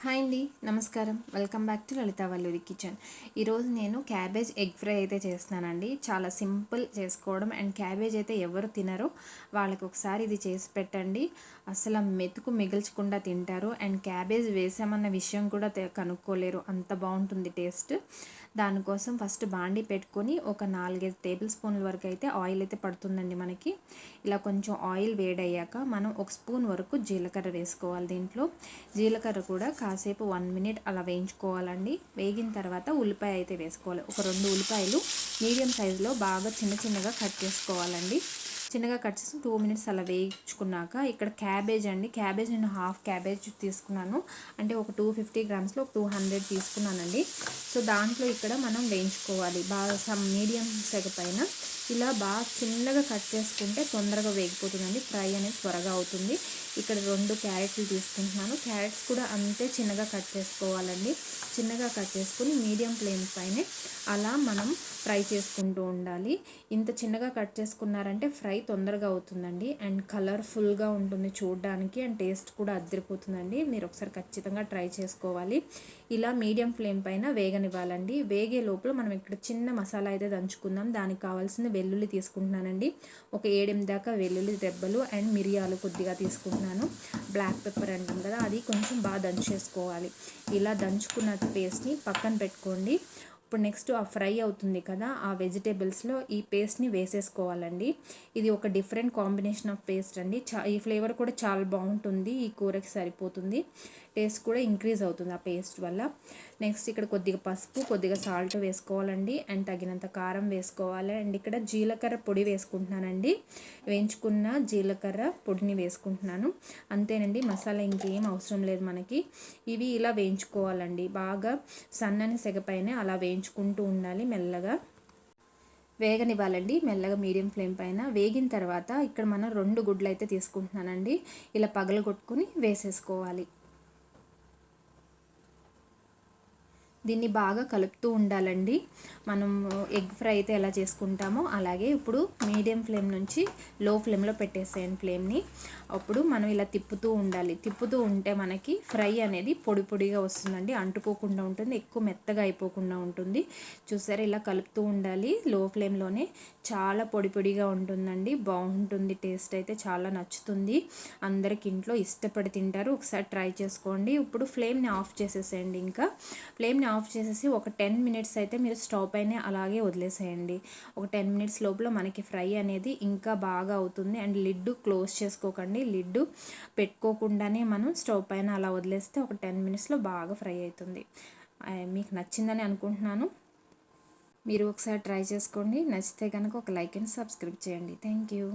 Hi అండి, నమస్కారం. Welcome back to Lalitha Valluri kitchen. ఈరోజు నేను క్యాబేజ్ ఎగ్ ఫ్రై అయితే చేస్తున్నానండి. చాలా సింపుల్ చేసుకోవడం, అండ్ క్యాబేజ్ అయితే ఎవరు తినరో వాళ్ళకి ఒకసారి ఇది చేసి పెట్టండి. అసలు మెతుకు మిగిల్చకుండా తింటారు, అండ్ క్యాబేజ్ వేసామన్న విషయం కూడా కనుక్కోలేరు, అంత బాగుంటుంది టేస్ట్. దానికోసం ఫస్ట్ బాండి పెట్టుకొని ఒక 4-5 టేబుల్ స్పూన్ల వరకు అయితే ఆయిల్ అయితే పడుతుందండి మనకి. ఇలా కొంచెం ఆయిల్ వేడయ్యాక మనం 1 స్పూన్ వరకు జీలకర్ర వేసుకోవాలి. దీంట్లో జీలకర్ర కూడా కాసేపు 1 మినిట్ అలా వేయించుకోవాలండి. వేగిన తర్వాత ఉల్లిపాయ అయితే వేసుకోవాలి. ఒక 2 ఉల్లిపాయలు మీడియం సైజులో బాగా చిన్నగా కట్ చేసుకోవాలండి. చిన్నగా కట్ చేసి 2 మినిట్స్ అలా వేయించుకున్నాక ఇక్కడ క్యాబేజ్ అండి. క్యాబేజ్ నేను హాఫ్ క్యాబేజ్ తీసుకున్నాను, అంటే ఒక 250 గ్రామ్స్లో ఒక 200 తీసుకున్నానండి. సో దాంట్లో ఇక్కడ మనం వేయించుకోవాలి బాగా మీడియం సెగ పైన. ఇలా బాగా చిన్నగా కట్ చేసుకుంటే తొందరగా వేగిపోతుందండి, ఫ్రై అనేది త్వరగా అవుతుంది. ఇక్కడ 2 క్యారెట్లు తీసుకుంటున్నాను. క్యారెట్స్ కూడా అంతే చిన్నగా కట్ చేసుకోవాలండి. చిన్నగా కట్ చేసుకుని మీడియం ఫ్లేమ్ పైనే అలా మనం ఫ్రై చేసుకుంటూ ఉండాలి. ఇంత చిన్నగా కట్ చేసుకున్నారంటే ఫ్రై తొందరగా అవుతుందండి, అండ్ కలర్ఫుల్గా ఉంటుంది చూడడానికి, అండ్ టేస్ట్ కూడా అద్దరిపోతుందండి. మీరు ఒకసారి ఖచ్చితంగా ట్రై చేసుకోవాలి. ఇలా మీడియం ఫ్లేమ్ పైన వేగనివ్వాలండి. వేగే లోపల మనం ఇక్కడ చిన్న మసాలా అయితే దంచుకుందాం. దానికి కావాల్సిన వెల్లుల్లి తీసుకుంటున్నానండి. ఒక 7-8 దాకా వెల్లుల్లి రెబ్బలు అండ్ మిరియాలు కొద్దిగా తీసుకుంటున్నాను. బ్లాక్ పెప్పర్ అంటాం కదా, అది కొంచెం బాగా దంచేసుకోవాలి. ఇలా దంచుకున్న పేస్ట్ని పక్కన పెట్టుకోండి. ఇప్పుడు నెక్స్ట్ ఆ ఫ్రై అవుతుంది కదా, ఆ వెజిటేబుల్స్లో ఈ పేస్ట్ని వేసేసుకోవాలండి. ఇది ఒక డిఫరెంట్ కాంబినేషన్ ఆఫ్ పేస్ట్ అండి. ఈ ఫ్లేవర్ కూడా చాలా బాగుంటుంది, ఈ కూరకి సరిపోతుంది. టేస్ట్ కూడా ఇంక్రీజ్ అవుతుంది ఆ పేస్ట్ వల్ల. నెక్స్ట్ ఇక్కడ కొద్దిగా పసుపు, కొద్దిగా సాల్ట్ వేసుకోవాలండి, అండ్ తగినంత కారం వేసుకోవాలి. అండ్ ఇక్కడ జీలకర్ర పొడి వేసుకుంటున్నానండి. వేయించుకున్న జీలకర్ర పొడిని వేసుకుంటున్నాను. అంతేనండి, మసాలా ఇంకేం అవసరం లేదు మనకి. ఇవి ఇలా వేయించుకోవాలండి. బాగా సన్నని సెగపైనే అలా వేయించుకుంటూ ఉండాలి. మెల్లగా వేగనివ్వాలండి, మెల్లగా మీడియం ఫ్లేమ్ పైన. వేగిన తర్వాత ఇక్కడ మనం 2 గుడ్లు అయితే తీసుకుంటున్నానండి. ఇలా పగలగొట్టుకుని వేసేసుకోవాలి. దీన్ని బాగా కలుపుతూ ఉండాలండి. మనం ఎగ్ ఫ్రై అయితే ఎలా చేసుకుంటామో అలాగే. ఇప్పుడు మీడియం ఫ్లేమ్ నుంచి లో ఫ్లేమ్లో పెట్టేసేయండి ఫ్లేమ్ని. అప్పుడు మనం ఇలా తిప్పుతూ ఉండాలి. తిప్పుతూ ఉంటే మనకి ఫ్రై అనేది పొడి పొడిగా వస్తుందండి, అంటుకోకుండా ఉంటుంది, ఎక్కువ మెత్తగా అయిపోకుండా ఉంటుంది. చూసారా, ఇలా కలుపుతూ ఉండాలి లో ఫ్లేమ్లోనే. చాలా పొడి పొడిగా ఉంటుందండి, బాగుంటుంది. టేస్ట్ అయితే చాలా నచ్చుతుంది, అందరికి ఇంట్లో ఇష్టపడి తింటారు. ఒకసారి ట్రై చేసుకోండి. ఇప్పుడు ఫ్లేమ్ని ఆఫ్ చేసేసేయండి. ఇంకా ఫ్లేమ్ని ఆఫ్ చేసేసి ఒక 10 మినిట్స్ అయితే మీరు స్టవ్ పైనే అలాగే వదిలేసేయండి. ఒక 10 మినిట్స్ లోపల మనకి ఫ్రై అనేది ఇంకా బాగా అవుతుంది. అండ్ లిడ్ క్లోజ్ చేసుకోకండి, లిడ్ పెట్టుకోకుండానే మనం స్టవ్ పైన అలా వదిలేస్తే ఒక 10 మినిట్స్లో బాగా ఫ్రై అవుతుంది. మీకు నచ్చిందని అనుకుంటున్నాను. మీరు ఒకసారి ట్రై చేసుకోండి. నచ్చితే కనుక ఒక లైక్ అండ్ సబ్స్క్రైబ్ చేయండి. Thank you.